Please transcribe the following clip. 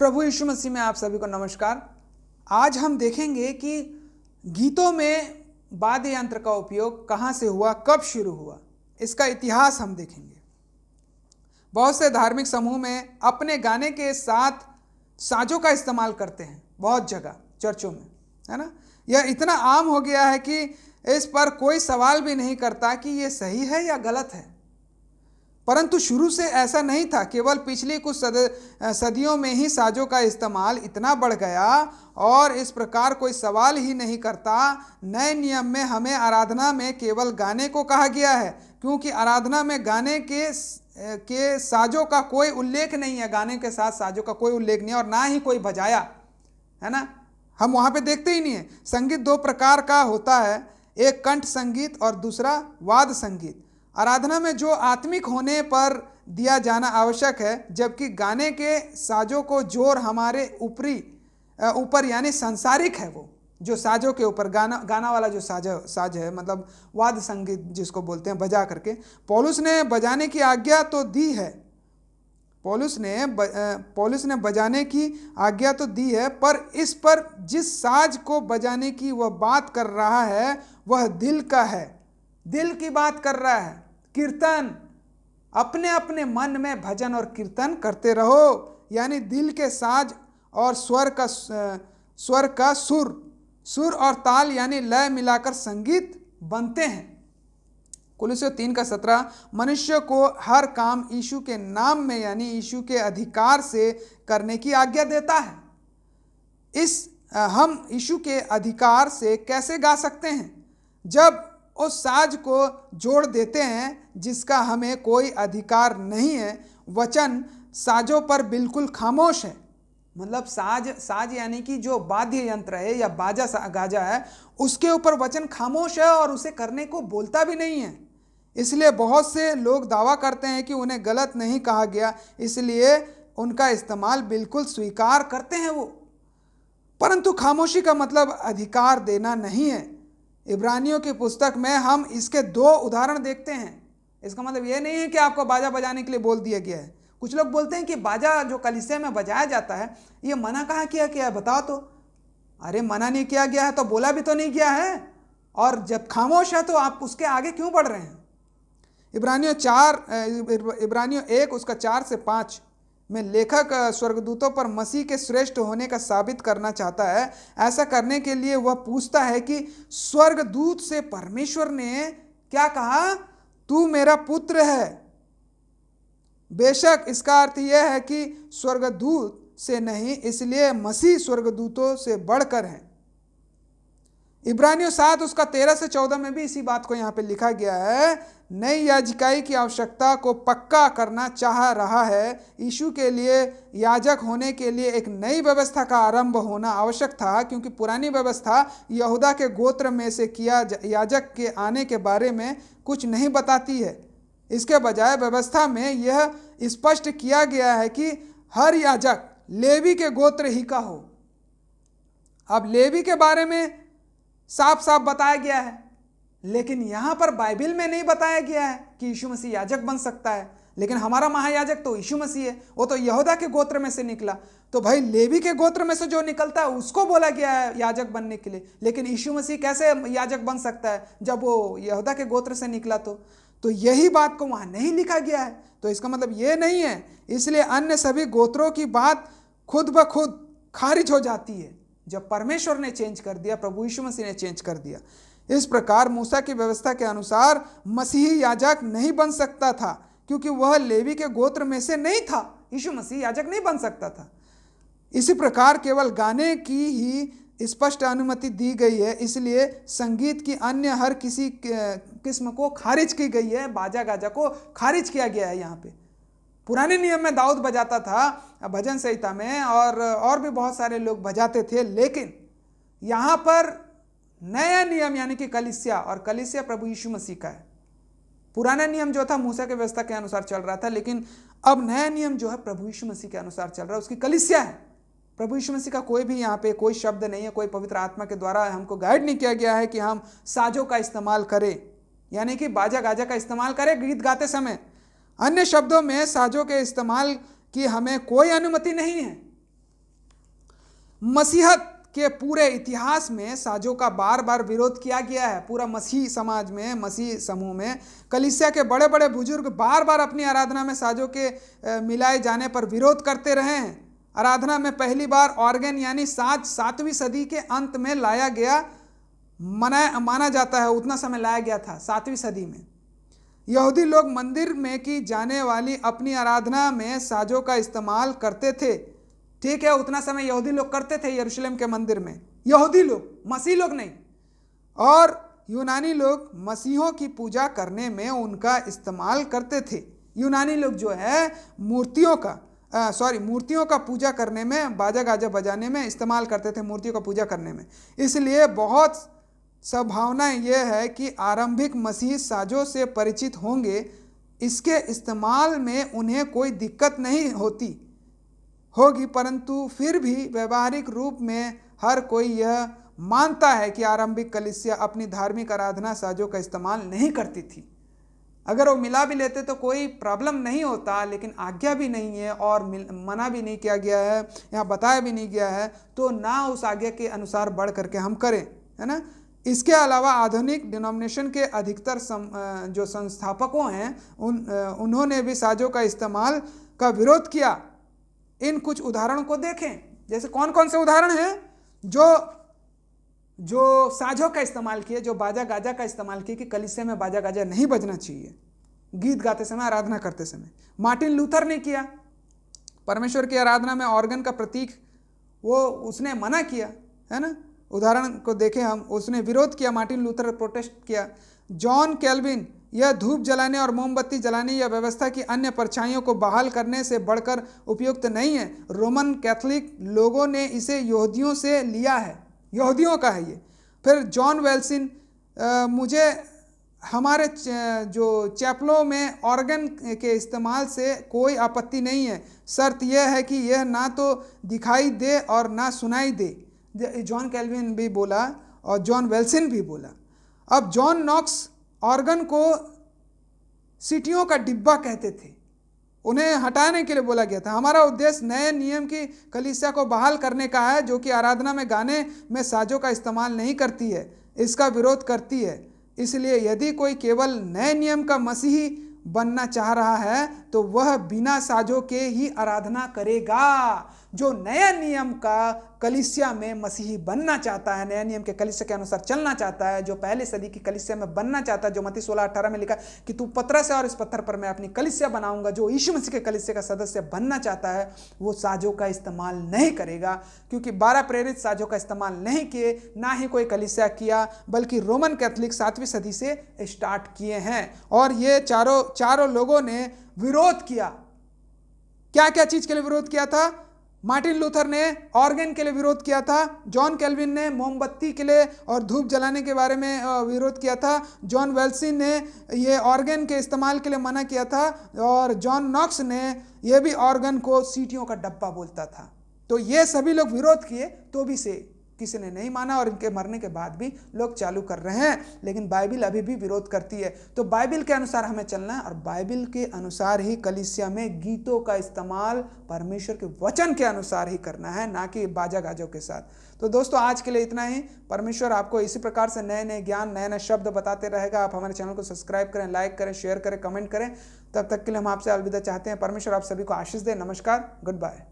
प्रभु यीशु मसीह में आप सभी को नमस्कार। आज हम देखेंगे कि गीतों में वाद्य यंत्र का उपयोग कहाँ से हुआ, कब शुरू हुआ, इसका इतिहास हम देखेंगे। बहुत से धार्मिक समूह में अपने गाने के साथ साजों का इस्तेमाल करते हैं, बहुत जगह चर्चों में, है ना। यह इतना आम हो गया है कि इस पर कोई सवाल भी नहीं करता कि यह सही है या गलत है। परंतु शुरू से ऐसा नहीं था। केवल पिछली कुछ सदियों में ही साजों का इस्तेमाल इतना बढ़ गया और इस प्रकार कोई सवाल ही नहीं करता। नए नियम में हमें आराधना में केवल गाने को कहा गया है, क्योंकि आराधना में गाने के साजों का कोई उल्लेख नहीं है। गाने के साथ साजों का कोई उल्लेख नहीं है और ना ही कोई बजाया, है ना। हम वहाँ पे देखते ही नहीं है। संगीत दो प्रकार का होता है, एक कंठ संगीत और दूसरा वाद्य संगीत। आराधना में जो आत्मिक होने पर दिया जाना आवश्यक है, जबकि गाने के साजों को जोर हमारे ऊपर यानी सांसारिक है। वो जो साजों के ऊपर गाना वाला जो साज है, मतलब वाद्य संगीत जिसको बोलते हैं, बजा करके। पौलुस ने बजाने की आज्ञा तो दी है, पौलुस ने बजाने की आज्ञा तो दी है, पर इस पर जिस साज को बजाने की वह बात कर रहा है वह दिल का है, दिल की बात कर रहा है। कीर्तन, अपने अपने मन में भजन और कीर्तन करते रहो, यानी दिल के साज और स्वर का सुर और ताल यानी लय मिलाकर संगीत बनते हैं। कुलुस्सियों 3:17 मनुष्य को हर काम यीशु के नाम में यानी यीशु के अधिकार से करने की आज्ञा देता है। हम यीशु के अधिकार से कैसे गा सकते हैं? जब उस साज को जोड़ देते हैं जिसका हमें कोई अधिकार नहीं है। वचन साजों पर बिल्कुल खामोश है। मतलब साज यानी कि जो वाद्य यंत्र है या गाजा है, उसके ऊपर वचन खामोश है और उसे करने को बोलता भी नहीं है। इसलिए बहुत से लोग दावा करते हैं कि उन्हें गलत नहीं कहा गया, इसलिए उनका इस्तेमाल बिल्कुल स्वीकार करते हैं वो। परंतु खामोशी का मतलब अधिकार देना नहीं है। इब्रानियों की पुस्तक में हम इसके 2 उदाहरण देखते हैं। इसका मतलब यह नहीं है कि आपको बाजा बजाने के लिए बोल दिया गया है। कुछ लोग बोलते हैं कि बाजा जो कलीसिया में बजाया जाता है, ये मना कहाँ किया गया है, बताओ तो। अरे मना नहीं किया गया है तो बोला भी तो नहीं गया है, और जब खामोश है तो आप उसके आगे क्यों बढ़ रहे हैं? इब्रानियों 1 उसका 4 से 5 में लेखक स्वर्गदूतों पर मसीह के श्रेष्ठ होने का साबित करना चाहता है। ऐसा करने के लिए वह पूछता है कि स्वर्गदूत से परमेश्वर ने क्या कहा? तू मेरा पुत्र है। बेशक इसका अर्थ यह है कि स्वर्गदूत से नहीं, इसलिए मसीह स्वर्गदूतों से बढ़कर है। इब्रानियों 7 उसका 13 से 14 में भी इसी बात को यहाँ पे लिखा गया है। नई याजकाई की आवश्यकता को पक्का करना चाह रहा है। यीशु के लिए याजक होने के लिए एक नई व्यवस्था का आरंभ होना आवश्यक था, क्योंकि पुरानी व्यवस्था यहूदा के गोत्र में से किया याजक के आने के बारे में कुछ नहीं बताती है। इसके बजाय व्यवस्था में यह स्पष्ट किया गया है कि हर याजक लेवी के गोत्र ही का हो। अब लेवी के बारे में साफ साफ बताया गया है, लेकिन यहाँ पर बाइबल में नहीं बताया गया है कि यीशु मसीह याजक बन सकता है। लेकिन हमारा महायाजक तो यीशु मसीह है, वो तो यहूदा के गोत्र में से निकला। तो भाई लेवी के गोत्र में से जो निकलता है उसको बोला गया है याजक बनने के लिए, लेकिन यीशु मसीह कैसे याजक बन सकता है जब वो यहूदा के गोत्र से निकला? तो यही बात को वहाँ नहीं लिखा गया है। तो इसका मतलब ये नहीं है, इसलिए अन्य सभी गोत्रों की बात खुद ब खुद खारिज हो जाती है जब परमेश्वर ने चेंज कर दिया, प्रभु यीशु मसीह ने चेंज कर दिया। इस प्रकार मूसा की व्यवस्था के अनुसार मसीही याजक नहीं बन सकता था, क्योंकि वह लेवी के गोत्र में से नहीं था। यीशु मसीह याजक नहीं बन सकता था। इसी प्रकार केवल गाने की ही स्पष्ट अनुमति दी गई है, इसलिए संगीत की अन्य हर किसी किस्म को खारिज की गई है। बाजा गाजा को खारिज किया गया है। यहाँ पे पुराने नियम में दाऊद बजाता था भजन संहिता में, और भी बहुत सारे लोग बजाते थे, लेकिन यहाँ पर नया नियम यानी कि कलीसिया, और कलीसिया प्रभु यीशु मसीह का है। पुराना नियम जो था मूसा के व्यवस्था के अनुसार चल रहा था, लेकिन अब नया नियम जो है प्रभु यीशु मसीह के अनुसार चल रहा है, उसकी कलीसिया है। प्रभु यीशु मसीह का कोई भी यहाँ पे कोई शब्द नहीं है, कोई पवित्र आत्मा के द्वारा हमको गाइड नहीं किया गया है कि हम साजों का इस्तेमाल करें, यानी कि बाजा गाजा का इस्तेमाल करें गीत गाते समय। अन्य शब्दों में साजों के इस्तेमाल की हमें कोई अनुमति नहीं है। मसीहत के पूरे इतिहास में साजों का बार बार विरोध किया गया है। पूरा मसीही समाज में, मसीही समूह में कलीसिया के बड़े बड़े बुजुर्ग बार बार अपनी आराधना में साजों के मिलाए जाने पर विरोध करते रहे हैं। आराधना में पहली बार ऑर्गन यानी साज 7वीं सदी के अंत में लाया गया माना जाता है। उतना समय लाया गया था 7वीं सदी में। यहूदी लोग मंदिर में की जाने वाली अपनी आराधना में साजों का इस्तेमाल करते थे। ठीक है, उतना समय यहूदी लोग करते थे यरूशलेम के मंदिर में, यहूदी लोग, मसीह लोग नहीं। और यूनानी लोग मसीहों की पूजा करने में उनका इस्तेमाल करते थे। यूनानी लोग जो है मूर्तियों का पूजा करने में, बाजा गाजा बजाने में इस्तेमाल करते थे, मूर्तियों का पूजा करने में। इसलिए बहुत संभावना यह है कि आरंभिक मसीही साजों से परिचित होंगे। इसके इस्तेमाल में उन्हें कोई दिक्कत नहीं होगी, परंतु फिर भी व्यवहारिक रूप में हर कोई यह मानता है कि आरंभिक कलीसिया अपनी धार्मिक आराधना साजों का इस्तेमाल नहीं करती थी। अगर वो मिला भी लेते तो कोई प्रॉब्लम नहीं होता, लेकिन आज्ञा भी नहीं है और मना भी नहीं किया गया है, यहाँ बताया भी नहीं गया है, तो ना उस आज्ञा के अनुसार बढ़ करके हम करें, है ना। इसके अलावा आधुनिक डिनोमिनेशन के अधिकतर जो संस्थापकों हैं उन्होंने भी साजों का इस्तेमाल का विरोध किया। इन कुछ उदाहरणों को देखें। जैसे कौन कौन से उदाहरण हैं जो साजों का इस्तेमाल किए, जो बाजा गाजा का इस्तेमाल किए कि कलीसिया में बाजा गाजा नहीं बजना चाहिए गीत गाते समय, आराधना करते समय। मार्टिन लूथर ने किया। परमेश्वर की आराधना में ऑर्गन का प्रतीक वो उसने मना किया, है ना। उदाहरण को देखें हम, उसने विरोध किया, मार्टिन लूथर प्रोटेस्ट किया। जॉन कैल्विन, यह धूप जलाने और मोमबत्ती जलाने या व्यवस्था की अन्य परछाइयों को बहाल करने से बढ़कर उपयुक्त नहीं है। रोमन कैथोलिक लोगों ने इसे यहूदियों से लिया है, यहूदियों का है ये। फिर जॉन वेल्सिन, मुझे हमारे जो चैपलों में ऑर्गन के इस्तेमाल से कोई आपत्ति नहीं है, शर्त यह है कि यह ना तो दिखाई दे और ना सुनाई दे। जॉन कैल्विन भी बोला और जॉन वेल्सिन भी बोला। अब जॉन नॉक्स ऑर्गन को सीटियों का डिब्बा कहते थे, उन्हें हटाने के लिए बोला गया था। हमारा उद्देश्य नए नियम की कलीसिया को बहाल करने का है, जो कि आराधना में गाने में साजों का इस्तेमाल नहीं करती है, इसका विरोध करती है। इसलिए यदि कोई केवल नए नियम का मसीही बनना चाह रहा है तो वह बिना साजों के ही आराधना करेगा। जो नया नियम का कलीसिया में मसीही बनना चाहता है, नया नियम के कलीसिया के अनुसार चलना चाहता है, जो पहले सदी की कलीसिया में बनना चाहता है, जो मत्ती 16:18 में लिखा कि तू पत्थर से और इस पत्थर पर मैं अपनी कलीसिया बनाऊंगा, जो यीशु मसीह के कलीसिया का सदस्य बनना चाहता है, वो साजों का इस्तेमाल नहीं करेगा। क्योंकि 12 प्रेरित साजों का इस्तेमाल नहीं किए, ना ही कोई कलीसिया किया, बल्कि रोमन कैथोलिक 7वीं सदी से स्टार्ट किए हैं। और ये चारों लोगों ने विरोध किया। क्या क्या चीज के लिए विरोध किया था? मार्टिन लूथर ने ऑर्गन के लिए विरोध किया था, जॉन कैल्विन ने मोमबत्ती के लिए और धूप जलाने के बारे में विरोध किया था, जॉन वेल्सिन ने ये ऑर्गन के इस्तेमाल के लिए मना किया था, और जॉन नॉक्स ने यह भी ऑर्गन को सीटियों का डब्बा बोलता था। तो ये सभी लोग विरोध किए, तो भी से किसी ने नहीं माना, और इनके मरने के बाद भी लोग चालू कर रहे हैं। लेकिन बाइबिल अभी भी विरोध करती है। तो बाइबिल के अनुसार हमें चलना है, और बाइबिल के अनुसार ही कलीसिया में गीतों का इस्तेमाल परमेश्वर के वचन के अनुसार ही करना है, ना कि बाजा गाजों के साथ। तो दोस्तों, आज के लिए इतना ही। परमेश्वर आपको इसी प्रकार से नए नए ज्ञान, नए नए शब्द बताते रहेगा। आप हमारे चैनल को सब्सक्राइब करें, लाइक करें, शेयर करें, कमेंट करें। तब तक के लिए हम आपसे अलविदा चाहते हैं। परमेश्वर आप सभी को आशीष दे। नमस्कार, गुड बाय।